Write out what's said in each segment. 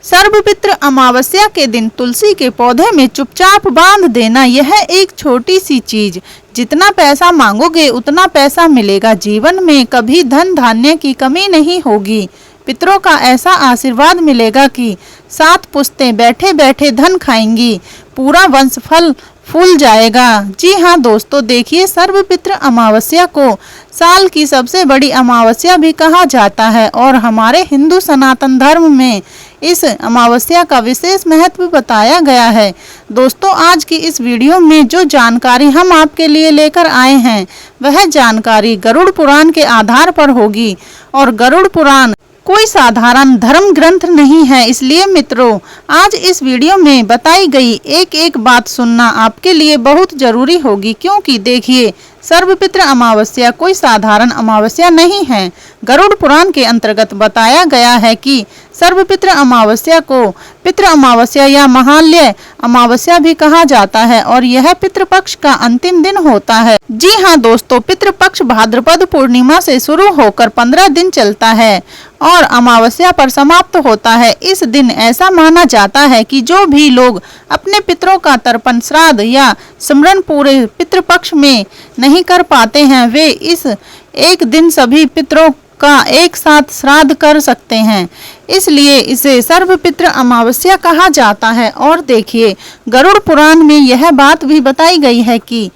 सर्वपित्र अमावस्या के दिन तुलसी के पौधे में चुपचाप बांध देना, यह एक छोटी सी चीज। जितना पैसा मांगोगे उतना पैसा मिलेगा। जीवन में कभी धन धान्य की कमी नहीं होगी। पितरों का ऐसा आशीर्वाद मिलेगा कि 7 पुश्तें बैठे बैठे धन खाएंगी, पूरा वंश फल फूल जाएगा। जी हाँ दोस्तों, देखिए सर्वपित्र अमावस्या को साल की सबसे बड़ी अमावस्या भी कहा जाता है और हमारे हिंदू सनातन धर्म में इस अमावस्या का विशेष महत्व बताया गया है। दोस्तों, आज की इस वीडियो में जो जानकारी हम आपके लिए लेकर आए हैं वह जानकारी गरुड़ पुराण के आधार पर होगी और गरुड़ पुराण कोई साधारण धर्म ग्रंथ नहीं है। इसलिए मित्रों, आज इस वीडियो में बताई गई एक एक बात सुनना आपके लिए बहुत जरूरी होगी, क्योंकि देखिए सर्वपित्र अमावस्या कोई साधारण अमावस्या नहीं है। गरुड़ पुराण के अंतर्गत बताया गया है कि सर्वपित्र अमावस्या को पितृ अमावस्या या महालय अमावस्या भी कहा जाता है और यह पितृपक्ष का अंतिम दिन होता है। जी हाँ दोस्तों, पितृपक्ष भाद्रपद पूर्णिमा से शुरू होकर 15 दिन चलता है और अमावस्या पर समाप्त होता है। इस दिन ऐसा माना जाता है कि जो भी लोग अपने पितरों का तर्पण, श्राद्ध या स्मरण पूरे पितृपक्ष में नहीं कर पाते हैं, वे इस एक दिन सभी पितरों का एक साथ श्राद्ध कर सकते हैं। इसलिए इसे सर्वपित्र अमावस्या कहा जाता है। और देखिए गरुड़ पुराण में यह बात भी बताई गई है कि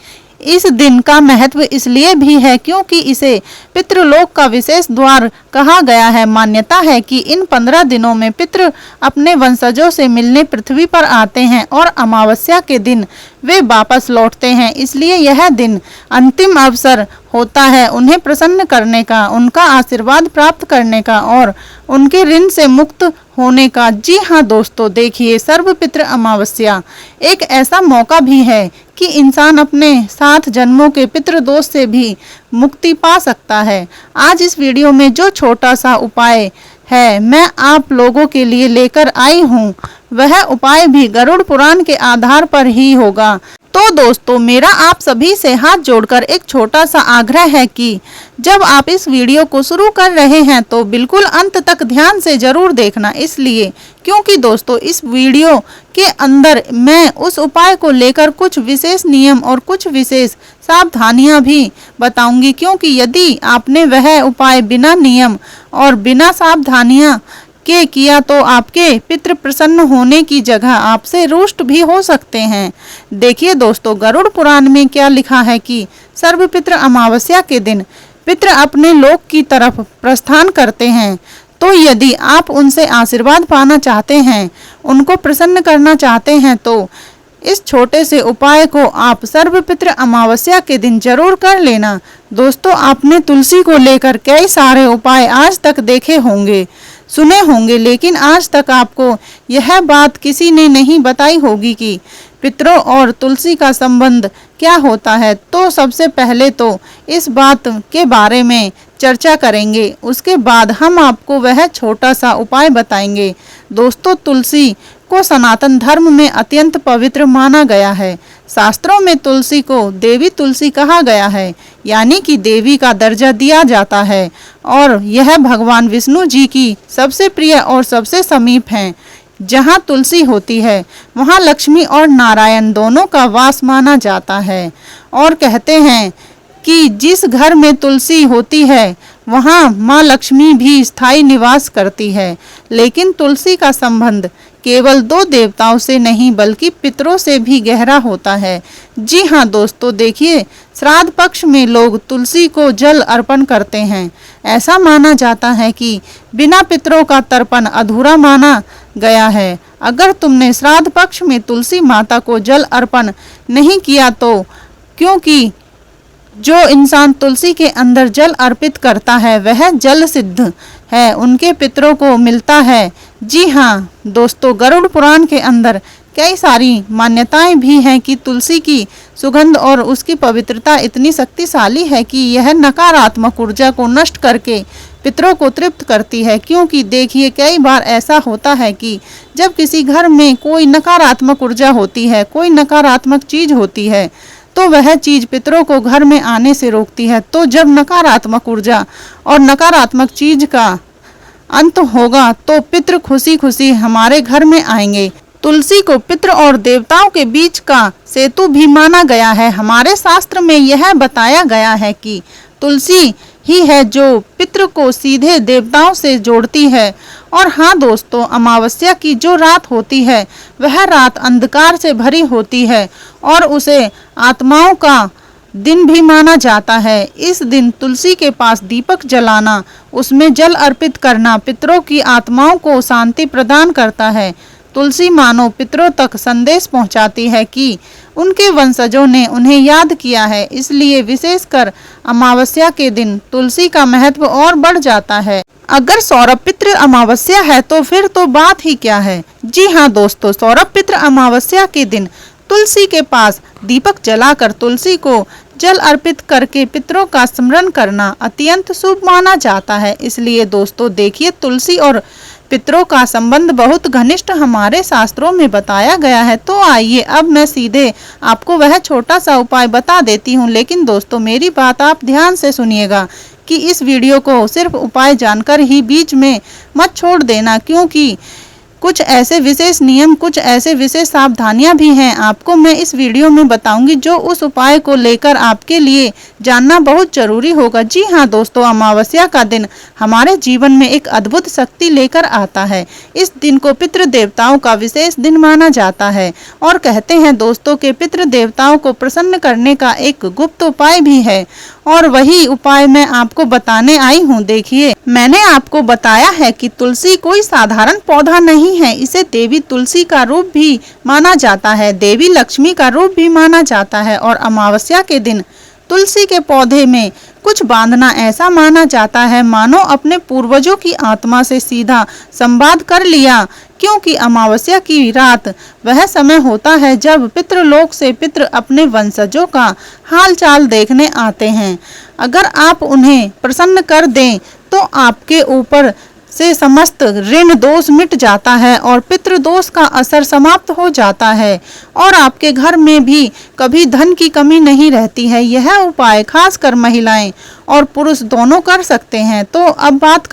इस दिन का महत्व इसलिए भी है क्योंकि इसे पितृलोक का विशेष द्वार कहा गया है। मान्यता है कि इन 15 दिनों में पितृ अपने वंशजों से मिलने पृथ्वी पर आते हैं और अमावस्या के दिन वे वापस लौटते हैं। इसलिए यह दिन अंतिम अवसर होता है उन्हें प्रसन्न करने का, उनका आशीर्वाद प्राप्त करने का और उनके ऋण से मुक्त होने का। जी हाँ दोस्तों, देखिए सर्वपित्र अमावस्या एक ऐसा मौका भी है कि इंसान अपने 7 जन्मों के पितृदोष से भी मुक्ति पा सकता है। आज इस वीडियो में जो छोटा सा उपाय है मैं आप लोगों के लिए लेकर आई हूँ, वह उपाय भी गरुड़ पुराण के आधार पर ही होगा। तो दोस्तों, मेरा आप सभी से हाथ जोड़कर एक छोटा सा आग्रह है कि जब आप इस वीडियो को शुरू कर रहे हैं तो बिल्कुल अंत तक ध्यान से जरूर देखना। इसलिए क्योंकि दोस्तों इस वीडियो के अंदर मैं उस उपाय को लेकर कुछ विशेष नियम और कुछ विशेष सावधानियां भी बताऊंगी, क्योंकि यदि आपने वह उपाय बिना नियम और बिना सावधानियां के किया तो आपके पितृ प्रसन्न होने की जगह आपसे रुष्ट भी हो सकते हैं। देखिए दोस्तों, गरुड़ पुराण में क्या लिखा है कि सर्वपित्र अमावस्या के दिन पितृ अपने लोक की तरफ प्रस्थान करते हैं। तो यदि आप उनसे आशीर्वाद पाना चाहते हैं, उनको प्रसन्न करना चाहते हैं, तो इस छोटे से उपाय को आप सर्वपित्र अमावस्या के दिन जरूर कर लेना। दोस्तों, आपने तुलसी को लेकर कई सारे उपाय आज तक देखे होंगे, सुने होंगे, लेकिन आज तक आपको यह बात किसी ने नहीं बताई होगी कि पितरों और तुलसी का संबंध क्या होता है। तो सबसे पहले तो इस बात के बारे में चर्चा करेंगे, उसके बाद हम आपको वह छोटा सा उपाय बताएंगे। दोस्तों, तुलसी को सनातन धर्म में अत्यंत पवित्र माना गया है। शास्त्रों में तुलसी को देवी तुलसी कहा गया है, यानी कि देवी का दर्जा दिया जाता है और यह भगवान विष्णु जी की सबसे प्रिय और सबसे समीप हैं। जहाँ तुलसी होती है वहाँ लक्ष्मी और नारायण दोनों का वास माना जाता है और कहते हैं कि जिस घर में तुलसी होती है वहाँ माँ लक्ष्मी भी स्थायी निवास करती है। लेकिन तुलसी का संबंध केवल 2 देवताओं से नहीं बल्कि पितरों से भी गहरा होता है। जी हाँ दोस्तों, देखिए श्राद्ध पक्ष में लोग तुलसी को जल अर्पण करते हैं। ऐसा माना जाता है कि बिना पितरों का तर्पण अधूरा माना गया है। अगर तुमने श्राद्ध पक्ष में तुलसी माता को जल अर्पण नहीं किया तो, क्योंकि जो इंसान तुलसी के अंदर जल अर्पित करता है वह जल सिद्ध है, उनके पितरों को मिलता है। जी हाँ दोस्तों, गरुड़ पुराण के अंदर कई सारी मान्यताएं भी हैं कि तुलसी की सुगंध और उसकी पवित्रता इतनी शक्तिशाली है कि यह नकारात्मक ऊर्जा को नष्ट करके पितरों को तृप्त करती है। क्योंकि देखिए कई बार ऐसा होता है कि जब किसी घर में कोई नकारात्मक ऊर्जा होती है, कोई नकारात्मक चीज होती है, तो वह चीज पितरों को घर में आने से रोकती है। तो जब नकारात्मक ऊर्जा और नकारात्मक चीज का अंत होगा तो पितृ खुशी खुशी हमारे घर में आएंगे। तुलसी को पितृ और देवताओं के बीच का सेतु भी माना गया है। हमारे शास्त्र में यह बताया गया है कि तुलसी ही है जो पितृ को सीधे देवताओं से जोड़ती है। और हाँ दोस्तों, अमावस्या की जो रात होती है वह रात अंधकार से भरी होती है और उसे आत्माओं का दिन भी माना जाता है। इस दिन तुलसी के पास दीपक जलाना, उसमें जल अर्पित करना पितरों की आत्माओं को शांति प्रदान करता है। तुलसी मानो पितरों तक संदेश पहुंचाती है कि उनके वंशजों ने उन्हें याद किया है, इसलिए विशेषकर अमावस्या के दिन तुलसी का महत्व और बढ़ जाता है। अगर सौरभ पितृ अमावस्या है तो फिर तो बात ही क्या है। जी हाँ दोस्तों, सौरभ पितृ अमावस्या के दिन तुलसी के पास दीपक जलाकर तुलसी को जल अर्पित करके पितरों का स्मरण करना अत्यंत शुभ माना जाता है। इसलिए दोस्तों देखिए, तुलसी और पितरों का संबंध बहुत घनिष्ठ हमारे शास्त्रों में बताया गया है। तो आइए अब मैं सीधे आपको वह छोटा सा उपाय बता देती हूँ। लेकिन दोस्तों मेरी बात आप ध्यान से सुनिएगा कि इस वीडियो को सिर्फ उपाय जानकर ही बीच में मत छोड़ देना, क्योंकि कुछ ऐसे विशेष नियम, कुछ ऐसे विशेष सावधानियां भी हैं आपको मैं इस वीडियो में बताऊंगी, जो उस उपाय को लेकर आपके लिए जानना बहुत जरूरी होगा। जी हाँ दोस्तों, अमावस्या का दिन हमारे जीवन में एक अद्भुत शक्ति लेकर आता है। इस दिन को पितृ देवताओं का विशेष दिन माना जाता है और कहते हैं दोस्तों के पितृ देवताओं को प्रसन्न करने का एक गुप्त उपाय भी है, और वही उपाय मैं आपको बताने आई हूँ। देखिए, मैंने आपको बताया है कि तुलसी कोई साधारण पौधा नहीं है, इसे देवी तुलसी का रूप भी माना जाता है, देवी लक्ष्मी का रूप भी माना जाता है। और अमावस्या के दिन तुलसी के पौधे में कुछ बांधना ऐसा माना जाता है मानो अपने पूर्वजों की आत्मा से सीधा संवाद कर लिया, क्योंकि अमावस्या की रात वह समय होता है जब पितृलोक से पितृ अपने वंशजों का हालचाल देखने आते हैं। अगर आप उन्हें प्रसन्न कर दें तो आपके ऊपर से समस्त ऋण दोष मिट जाता है और पितृ दोष का असर समाप्त हो जाता है और आपके घर में भी कभी धन की कमी नहीं रहती है। यह उपाय खासकर महिलाएं और पुरुष दोनों कर सकते हैं। तो अब बात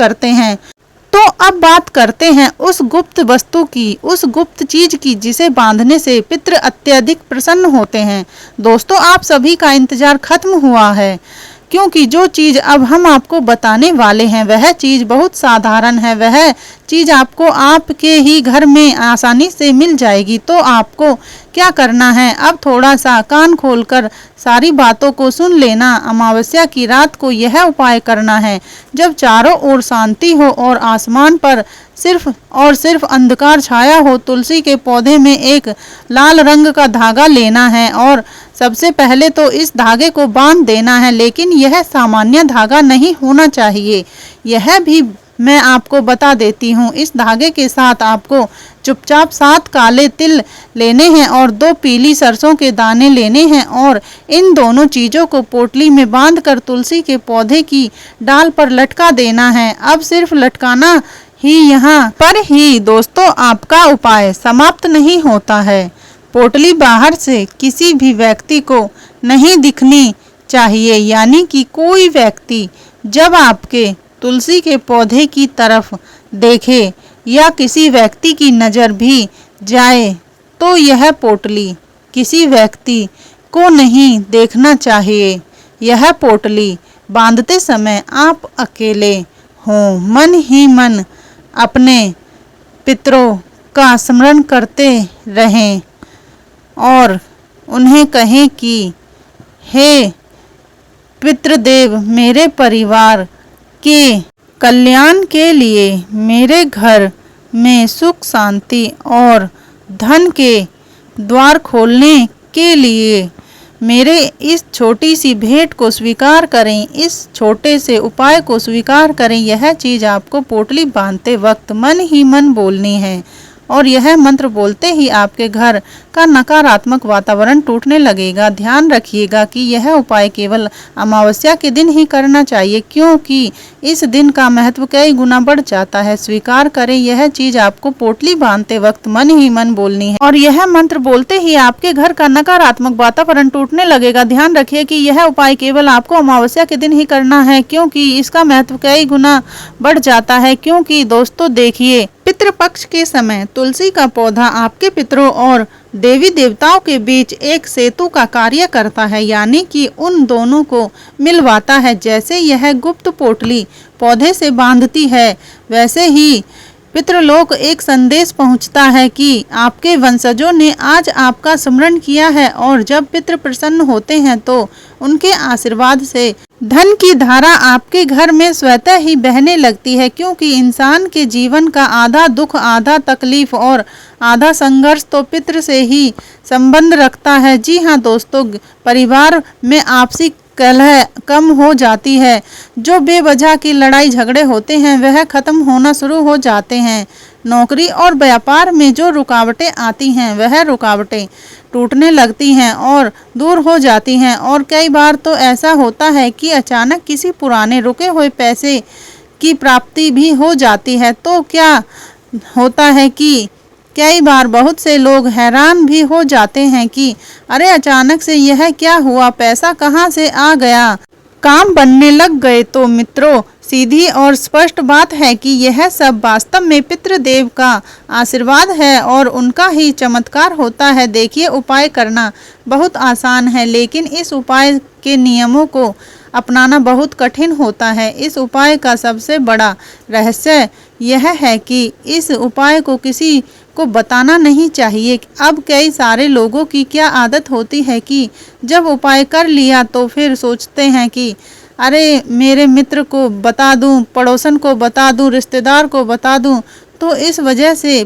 करते हैं उस गुप्त वस्तु की, उस गुप्त चीज की जिसे बांधने से पितृ अत्यधिक प्रसन्न होते हैं। दोस्तों, आप सभी का इंतजार खत्म हुआ है, क्योंकि जो चीज अब हम आपको बताने वाले हैं वह चीज बहुत साधारण है। वह चीज आपको आपके ही घर में आसानी से मिल जाएगी। तो आपको क्या करना है, अब थोड़ा सा कान खोलकर सारी बातों को सुन लेना। अमावस्या की रात को यह उपाय करना है जब चारों ओर शांति हो और आसमान पर सिर्फ अंधकार छाया हो। तुलसी के पौधे में एक लाल रंग का धागा लेना है और सबसे पहले तो इस धागे को बांध देना है, लेकिन यह सामान्य धागा नहीं होना चाहिए, यह भी मैं आपको बता देती हूँ। इस धागे के साथ आपको चुपचाप 7 काले तिल लेने हैं और 2 पीली सरसों के दाने लेने हैं और इन दोनों चीजों को पोटली में बांधकर तुलसी के पौधे की डाल पर लटका देना है। अब सिर्फ लटकाना ही यहाँ पर ही दोस्तों आपका उपाय समाप्त नहीं होता है। पोटली बाहर से किसी भी व्यक्ति को नहीं दिखनी चाहिए, यानी कि कोई व्यक्ति जब आपके तुलसी के पौधे की तरफ देखे या किसी व्यक्ति की नज़र भी जाए तो यह पोटली किसी व्यक्ति को नहीं देखना चाहिए। यह पोटली बांधते समय आप अकेले हों, मन ही मन अपने पितरों का स्मरण करते रहें और उन्हें कहें कि हे पितृदेव, मेरे परिवार के कल्याण के लिए, मेरे घर में सुख शांति और धन के द्वार खोलने के लिए मेरे इस छोटी सी भेंट को स्वीकार करें, इस छोटे से उपाय को स्वीकार करें। यह चीज़ आपको पोटली बांधते वक्त मन ही मन बोलनी है और यह मंत्र बोलते ही आपके घर का नकारात्मक वातावरण टूटने लगेगा। ध्यान रखिएगा कि यह उपाय केवल अमावस्या के दिन ही करना चाहिए, क्योंकि इस दिन का महत्व कई गुना बढ़ जाता है। स्वीकार करें, यह चीज आपको पोटली बांधते वक्त मन ही मन बोलनी है और यह मंत्र बोलते ही आपके घर का नकारात्मक वातावरण टूटने लगेगा। ध्यान रखिए कि यह उपाय केवल आपको अमावस्या के दिन ही करना है, क्योंकि इसका महत्व कई गुना बढ़ जाता है। क्योंकि दोस्तों देखिए, पितृपक्ष के समय तुलसी का पौधा आपके पितरों और देवी देवताओं के बीच एक सेतु का कार्य करता है, यानी कि उन दोनों को मिलवाता है। जैसे यह गुप्त पोटली पौधे से बांधती है, वैसे ही पितृलोक एक संदेश पहुंचता है कि आपके वंशजों ने आज आपका स्मरण किया है, और जब पितृ प्रसन्न होते हैं तो उनके आशीर्वाद से धन की धारा आपके घर में स्वतः ही बहने लगती है। क्योंकि इंसान के जीवन का आधा दुख, आधा तकलीफ और आधा संघर्ष तो पितृ से ही संबंध रखता है। जी हाँ दोस्तों, परिवार में आपसी कलह कम हो जाती है। जो बेवजह की लड़ाई झगड़े होते हैं वह खत्म होना शुरू हो जाते हैं। नौकरी और व्यापार में जो रुकावटें आती हैं वह रुकावटें टूटने लगती हैं और दूर हो जाती हैं। और कई बार तो ऐसा होता है कि अचानक किसी पुराने रुके हुए पैसे की प्राप्ति भी हो जाती है। तो क्या होता है कि कई बार बहुत से लोग हैरान भी हो जाते हैं कि अरे अचानक से यह क्या हुआ, पैसा कहाँ से आ गया, काम बनने लग गए। तो मित्रों, सीधी और स्पष्ट बात है कि यह सब वास्तव में पितृदेव का आशीर्वाद है और उनका ही चमत्कार होता है। देखिए, उपाय करना बहुत आसान है, लेकिन इस उपाय के नियमों को अपनाना बहुत कठिन होता है। इस उपाय का सबसे बड़ा रहस्य यह है कि इस उपाय को किसी को बताना नहीं चाहिए। अब कई सारे लोगों की क्या आदत होती है कि जब उपाय कर लिया तो फिर सोचते हैं कि अरे मेरे मित्र को बता दूं, पड़ोसन को बता दूं, रिश्तेदार को बता दूं। तो इस वजह से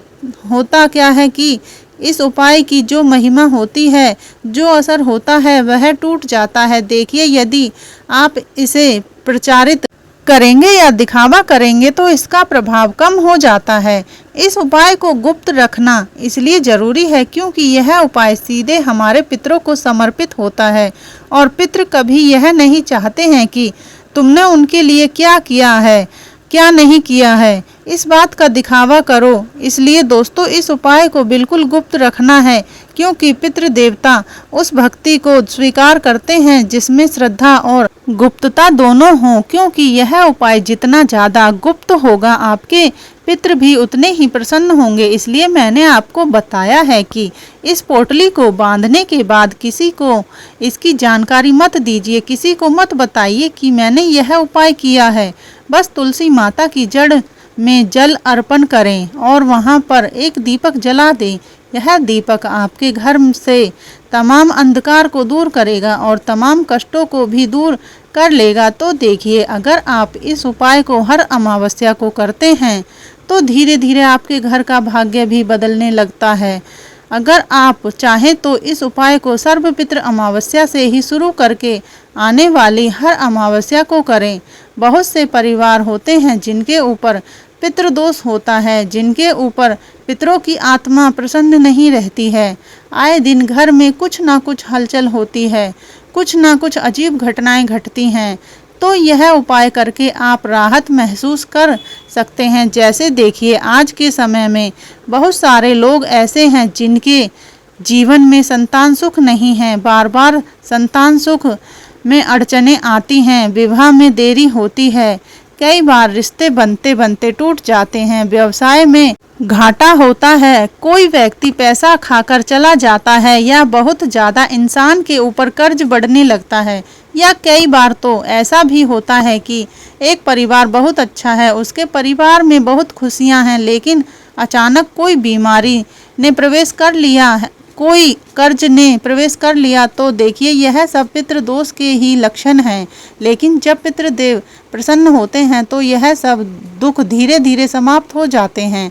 होता क्या है कि इस उपाय की जो महिमा होती है, जो असर होता है, वह टूट जाता है। देखिए, यदि आप इसे प्रचारित करेंगे या दिखावा करेंगे तो इसका प्रभाव कम हो जाता है। इस उपाय को गुप्त रखना इसलिए जरूरी है क्योंकि यह उपाय सीधे हमारे पितरों को समर्पित होता है और पितृ कभी यह नहीं चाहते हैं कि तुमने उनके लिए क्या किया है, क्या नहीं किया है, इस बात का दिखावा करो। इसलिए दोस्तों, इस उपाय को बिल्कुल गुप्त रखना है क्योंकि पितृ देवता उस भक्ति को स्वीकार करते हैं जिसमें श्रद्धा और गुप्तता दोनों हों। क्योंकि यह उपाय जितना ज़्यादा गुप्त होगा, आपके पितृ भी उतने ही प्रसन्न होंगे। इसलिए मैंने आपको बताया है कि इस पोटली को बांधने के बाद किसी को इसकी जानकारी मत दीजिए, किसी को मत बताइए कि मैंने यह उपाय किया है। बस तुलसी माता की जड़ में जल अर्पण करें और वहां पर एक दीपक जला दें। यह दीपक आपके घर से तमाम अंधकार को दूर करेगा और तमाम कष्टों को भी दूर कर लेगा। तो देखिए, अगर आप इस उपाय को हर अमावस्या को करते हैं तो धीरे धीरे आपके घर का भाग्य भी बदलने लगता है। अगर आप चाहें तो इस उपाय को सर्वपितृ अमावस्या से ही शुरू करके आने वाली हर अमावस्या को करें। बहुत से परिवार होते हैं जिनके ऊपर पितृदोष होता है, जिनके ऊपर पितरों की आत्मा प्रसन्न नहीं रहती है। आए दिन घर में कुछ ना कुछ हलचल होती है, कुछ ना कुछ अजीब घटनाएं घटती हैं। तो यह उपाय करके आप राहत महसूस कर सकते हैं। जैसे देखिए, आज के समय में बहुत सारे लोग ऐसे हैं जिनके जीवन में संतान सुख नहीं है, बार बार संतान सुख में अड़चनें आती हैं, विवाह में देरी होती है, कई बार रिश्ते बनते बनते टूट जाते हैं, व्यवसाय में घाटा होता है, कोई व्यक्ति पैसा खाकर चला जाता है या बहुत ज़्यादा इंसान के ऊपर कर्ज बढ़ने लगता है, या कई बार तो ऐसा भी होता है कि एक परिवार बहुत अच्छा है, उसके परिवार में बहुत खुशियां हैं, लेकिन अचानक कोई बीमारी ने प्रवेश कर लिया है, कोई कर्ज ने प्रवेश कर लिया। तो देखिए, यह सब पितृदोष के ही लक्षण हैं। लेकिन जब पितृदेव प्रसन्न होते हैं तो यह सब दुख धीरे धीरे समाप्त हो जाते हैं।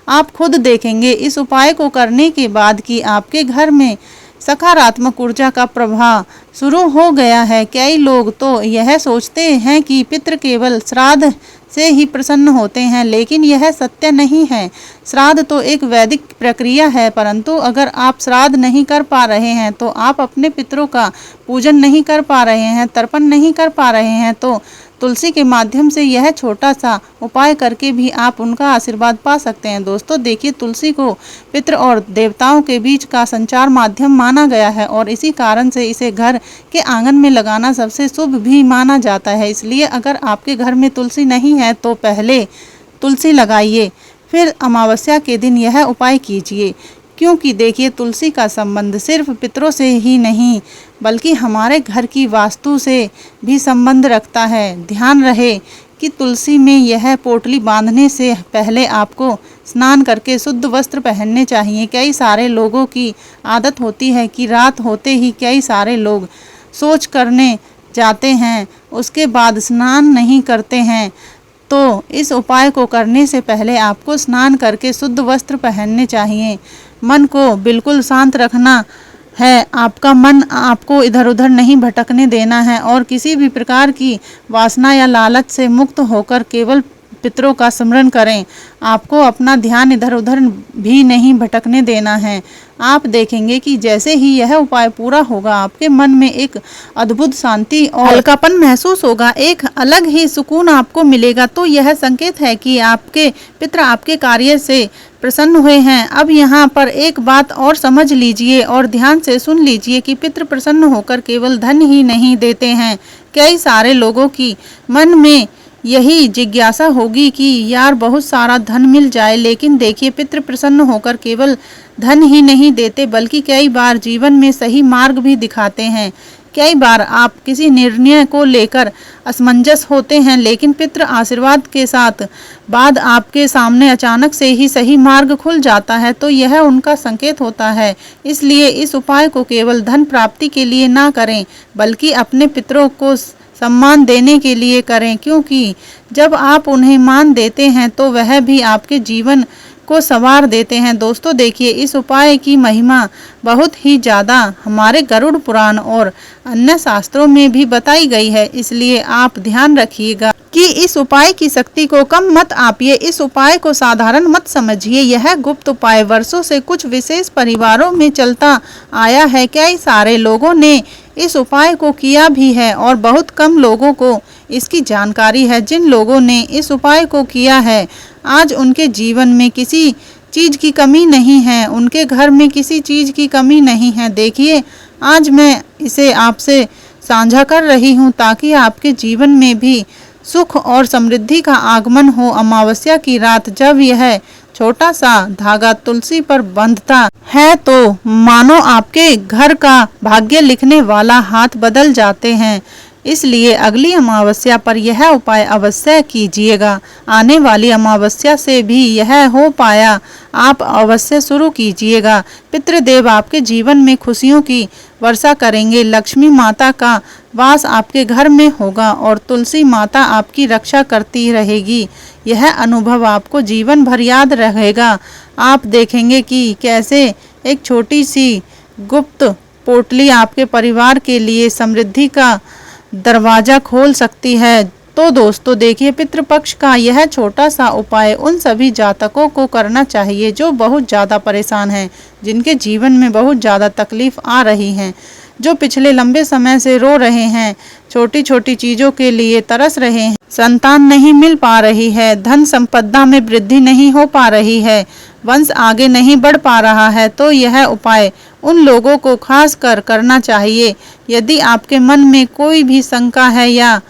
आप खुद देखेंगे इस उपाय को करने के बाद कि आपके घर में सकारात्मक ऊर्जा का प्रवाह शुरू हो गया है। कई लोग तो यह सोचते हैं कि पितृ केवल श्राद्ध से ही प्रसन्न होते हैं, लेकिन यह सत्य नहीं है। श्राद्ध तो एक वैदिक प्रक्रिया है, परंतु अगर आप श्राद्ध नहीं कर पा रहे हैं तो आप अपने पितरों का पूजन नहीं कर पा रहे हैं, तर्पण नहीं कर पा रहे हैं, तो तुलसी के माध्यम से यह छोटा सा उपाय करके भी आप उनका आशीर्वाद पा सकते हैं। दोस्तों देखिए, तुलसी को पितृ और देवताओं के बीच का संचार माध्यम माना गया है और इसी कारण से इसे घर के आंगन में लगाना सबसे शुभ भी माना जाता है। इसलिए अगर आपके घर में तुलसी नहीं है तो पहले तुलसी लगाइए, फिर अमावस्या के दिन यह उपाय कीजिए। क्योंकि देखिए, तुलसी का संबंध सिर्फ पितरों से ही नहीं बल्कि हमारे घर की वास्तु से भी संबंध रखता है। ध्यान रहे कि तुलसी में यह पोटली बांधने से पहले आपको स्नान करके शुद्ध वस्त्र पहनने चाहिए। कई सारे लोगों की आदत होती है कि रात होते ही कई सारे लोग सोच करने जाते हैं, उसके बाद स्नान नहीं करते हैं। तो इस उपाय को करने से पहले आपको स्नान करके शुद्ध वस्त्र पहनने चाहिए। मन को बिल्कुल शांत रखना है, आपका मन आपको इधर उधर नहीं भटकने देना है और किसी भी प्रकार की वासना या लालच से मुक्त होकर केवल पितरों का स्मरण करें। आपको अपना ध्यान इधर उधर भी नहीं भटकने देना है। आप देखेंगे कि जैसे ही यह उपाय पूरा होगा, आपके मन में एक अद्भुत शांति और हल्कापन महसूस होगा, एक अलग ही सुकून आपको मिलेगा। तो यह संकेत है कि आपके पितर आपके कार्य से प्रसन्न हुए हैं। अब यहाँ पर एक बात और समझ लीजिए और ध्यान से सुन लीजिए कि पितृ प्रसन्न होकर केवल धन ही नहीं देते हैं। कई सारे लोगों की मन में यही जिज्ञासा होगी कि यार बहुत सारा धन मिल जाए, लेकिन देखिए, पितृ प्रसन्न होकर केवल धन ही नहीं देते बल्कि कई बार जीवन में सही मार्ग भी दिखाते हैं। कई बार आप किसी निर्णय को लेकर असमंजस होते हैं, लेकिन पितृ आशीर्वाद के साथ बाद आपके सामने अचानक से ही सही मार्ग खुल जाता है, तो यह उनका संकेत होता है। इसलिए इस उपाय को केवल धन प्राप्ति के लिए ना करें बल्कि अपने पितरों को सम्मान देने के लिए करें, क्योंकि जब आप उन्हें मान देते हैं तो वह भी आपके जीवन को संवार देते हैं। दोस्तों देखिए, इस उपाय की महिमा बहुत ही ज़्यादा हमारे गरुड़ पुराण और अन्य शास्त्रों में भी बताई गई है। इसलिए आप ध्यान रखिएगा कि इस उपाय की शक्ति को कम मत आपिए, इस उपाय को साधारण मत समझिए। यह गुप्त उपाय वर्षों से कुछ विशेष परिवारों में चलता आया है। कई सारे लोगों ने इस उपाय को किया भी है और बहुत कम लोगों को इसकी जानकारी है। जिन लोगों ने इस उपाय को किया है, आज उनके जीवन में किसी चीज़ की कमी नहीं है, उनके घर में किसी चीज़ की कमी नहीं है। देखिए, आज मैं इसे आपसे साझा कर रही हूँ ताकि आपके जीवन में भी सुख और समृद्धि का आगमन हो। अमावस्या की रात जब यह छोटा सा धागा तुलसी पर बंधता है तो मानो आपके घर का भाग्य लिखने वाला हाथ बदल जाते हैं। इसलिए अगली अमावस्या पर यह उपाय अवश्य कीजिएगा। आने वाली अमावस्या से भी यह हो पाया, आप अवश्य शुरू कीजिएगा। पितृदेव आपके जीवन में खुशियों की वर्षा करेंगे, लक्ष्मी माता का वास आपके घर में होगा और तुलसी माता आपकी रक्षा करती रहेगी। यह अनुभव आपको जीवन भर याद रहेगा। आप देखेंगे कि कैसे एक छोटी सी गुप्त पोटली आपके परिवार के लिए समृद्धि का दरवाजा खोल सकती है। तो दोस्तों देखिए, पितृपक्ष का यह छोटा सा उपाय उन सभी जातकों को करना चाहिए जो बहुत ज़्यादा परेशान हैं, जिनके जीवन में बहुत ज़्यादा तकलीफ आ रही हैं, जो पिछले लंबे समय से रो रहे हैं, छोटी छोटी चीज़ों के लिए तरस रहे हैं, संतान नहीं मिल पा रही है, धन संपदा में वृद्धि नहीं हो पा रही है, वंश आगे नहीं बढ़ पा रहा है। तो यह उपाय उन लोगों को खास कर करना चाहिए। यदि आपके मन में कोई भी शंका है या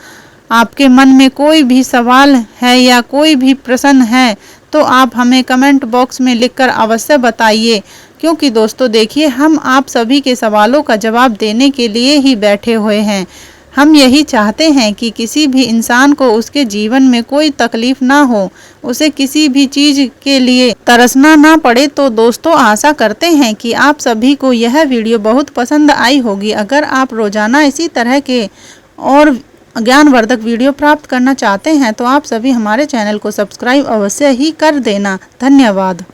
आपके मन में कोई भी सवाल है या कोई भी प्रश्न है तो आप हमें कमेंट बॉक्स में लिखकर अवश्य बताइए, क्योंकि दोस्तों देखिए, हम आप सभी के सवालों का जवाब देने के लिए ही बैठे हुए हैं। हम यही चाहते हैं कि किसी भी इंसान को उसके जीवन में कोई तकलीफ ना हो, उसे किसी भी चीज़ के लिए तरसना ना पड़े। तो दोस्तों आशा करते हैं कि आप सभी को यह वीडियो बहुत पसंद आई होगी। अगर आप रोजाना इसी तरह के और ज्ञानवर्धक वीडियो प्राप्त करना चाहते हैं तो आप सभी हमारे चैनल को सब्सक्राइब अवश्य ही कर देना। धन्यवाद।